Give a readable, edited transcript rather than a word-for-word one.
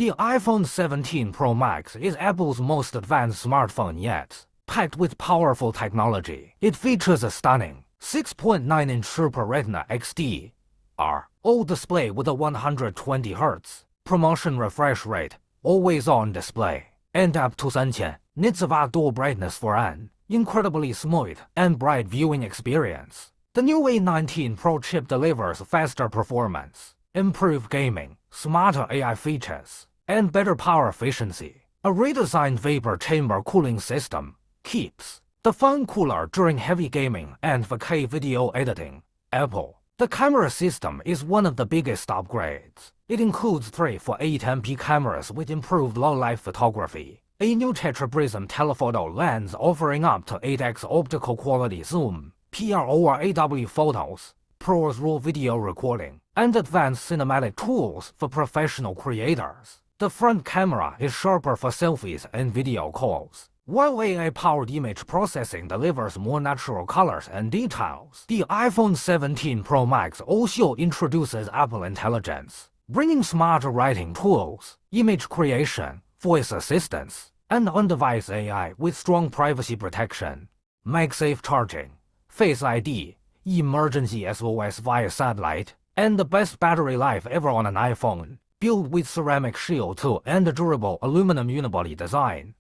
The iPhone 17 Pro Max is Apple's most advanced smartphone yet. Packed with powerful technology, it features a stunning 6.9-inch Super Retina XDR display with a 120Hz promotion refresh rate, always-on display, and up to 3000 nits of outdoor brightness for an incredibly smooth and bright viewing experience. The new A19 Pro chip delivers faster performance, improved gaming, smarter AI features, and better power efficiency. A redesigned vapor chamber cooling system keeps the phone cooler during heavy gaming and 4K video editing. The camera system is one of the biggest upgrades. It includes 3 480p cameras with improved low-light photography, a new tetraprism telephoto lens offering up to 8x optical quality zoom, PR over AW photos, ProRes RAW video recording, and advanced cinematic tools for professional creators. The front camera is sharper for selfies and video calls, while AI-powered image processing delivers more natural colors and details. The iPhone 17 Pro Max also introduces Apple Intelligence, bringing smarter writing tools, image creation, voice assistance, and on-device AI with strong privacy protection, MagSafe charging, Face ID, emergency SOS via satellite, and the best battery life ever on an iPhone. Built with ceramic shield too and a durable aluminum unibody design,